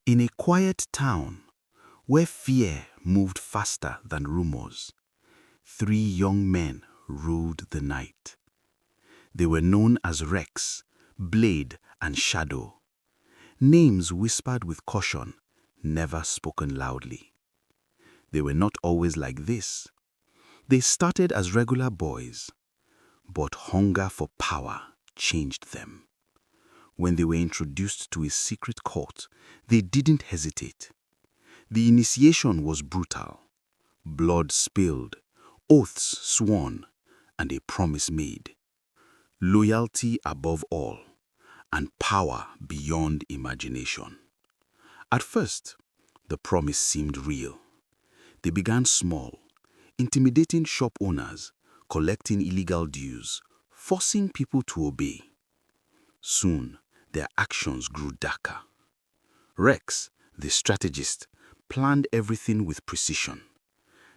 In a quiet town, where fear moved faster than rumors, three young men ruled the night. They were known as Rex, Blade, and Shadow, names whispered with caution, never spoken loudly. They were not always like this. They started as regular boys, but hunger for power changed them. When they were introduced to a secret court, they didn't hesitate. The initiation was brutal. Blood spilled, oaths sworn, and a promise made. Loyalty above all, and power beyond imagination. At first, the promise seemed real. They began small, intimidating shop owners, collecting illegal dues, forcing people to obey. Soon, their actions grew darker. Rex, the strategist, planned everything with precision.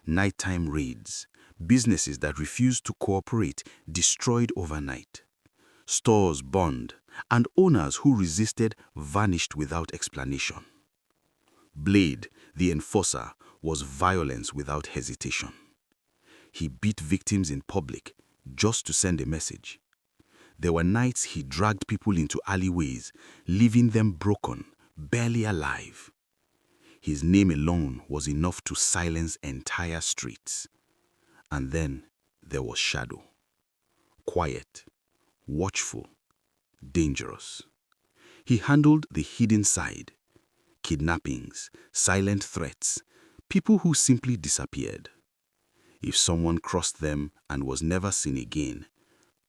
Nighttime raids, businesses that refused to cooperate destroyed overnight. Stores burned, and owners who resisted vanished without explanation. Blade, the enforcer, was violence without hesitation. He beat victims in public just to send a message. There were nights he dragged people into alleyways, leaving them broken, barely alive. His name alone was enough to silence entire streets. And then there was Shadow. Quiet, watchful, dangerous. He handled the hidden side, kidnappings, silent threats, people who simply disappeared. If someone crossed them and was never seen again,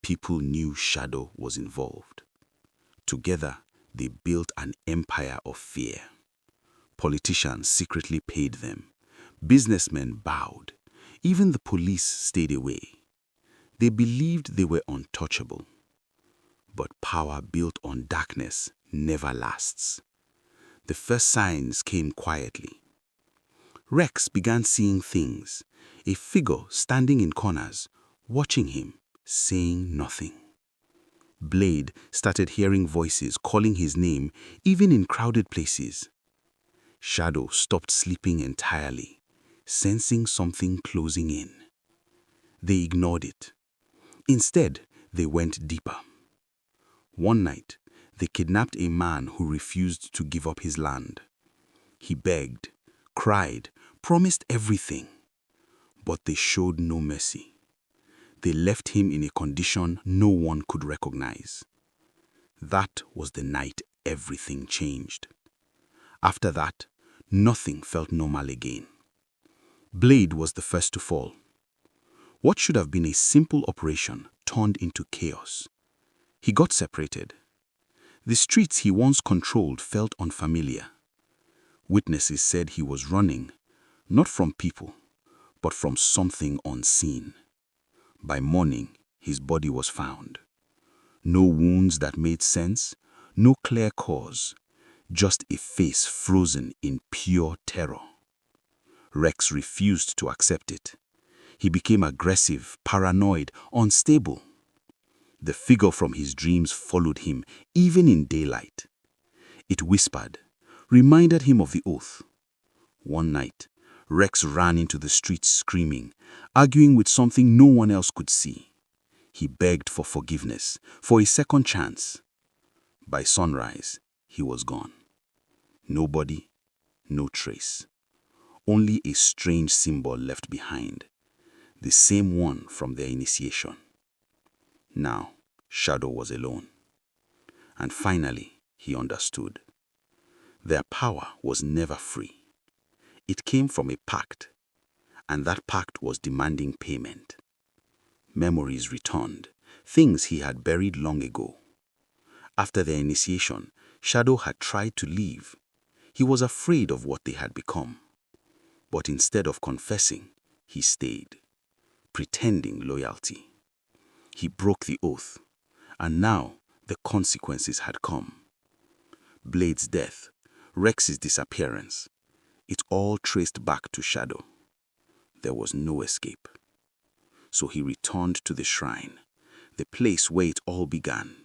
people knew Shadow was involved. Together, they built an empire of fear. Politicians secretly paid them. Businessmen bowed. Even the police stayed away. They believed they were untouchable. But power built on darkness never lasts. The first signs came quietly. Rex began seeing things, a figure standing in corners, watching him, saying nothing. Blade started hearing voices calling his name, even in crowded places. Shadow stopped sleeping entirely, sensing something closing in. They ignored it. Instead, they went deeper. One night, they kidnapped a man who refused to give up his land. He begged, cried, promised everything, but they showed no mercy. They left him in a condition no one could recognize. That was the night everything changed. After that, nothing felt normal again. Blade was the first to fall. What should have been a simple operation turned into chaos. He got separated. The streets he once controlled felt unfamiliar. Witnesses said he was running, not from people, but from something unseen. By morning, his body was found. No wounds that made sense, no clear cause, just a face frozen in pure terror. Rex refused to accept it. He became aggressive, paranoid, unstable. The figure from his dreams followed him, even in daylight. It whispered, reminded him of the oath. One night, Rex ran into the streets screaming, arguing with something no one else could see. He begged for forgiveness, for a second chance. By sunrise, he was gone. No body, no trace. Only a strange symbol left behind, the same one from their initiation. Now, Shadow was alone. And finally, he understood. Their power was never free. It came from a pact, and that pact was demanding payment. Memories returned, things he had buried long ago. After their initiation, Shadow had tried to leave. He was afraid of what they had become. But instead of confessing, he stayed, pretending loyalty. He broke the oath, and now the consequences had come. Blade's death, Rex's disappearance, it all traced back to Shadow. There was no escape. So he returned to the shrine, the place where it all began,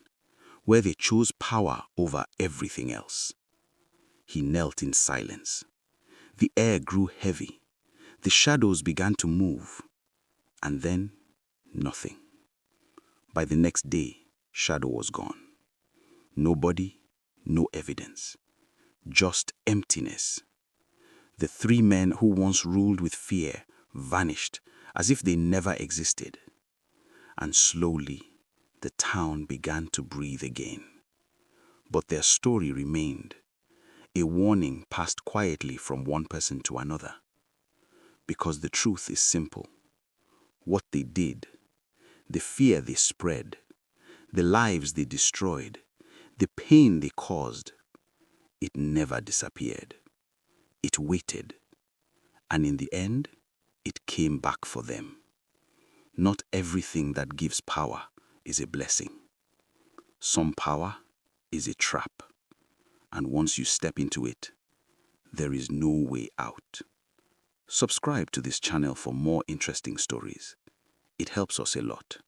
where they chose power over everything else. He knelt in silence. The air grew heavy. The shadows began to move. And then, nothing. By the next day, Shadow was gone. No body, no evidence. Just emptiness. The three men who once ruled with fear vanished as if they never existed. And slowly, the town began to breathe again. But their story remained. A warning passed quietly from one person to another. Because the truth is simple. What they did, the fear they spread, the lives they destroyed, the pain they caused, it never disappeared. It waited. And in the end, it came back for them. Not everything that gives power is a blessing. Some power is a trap. And once you step into it, there is no way out. Subscribe to this channel for more interesting stories. It helps us a lot.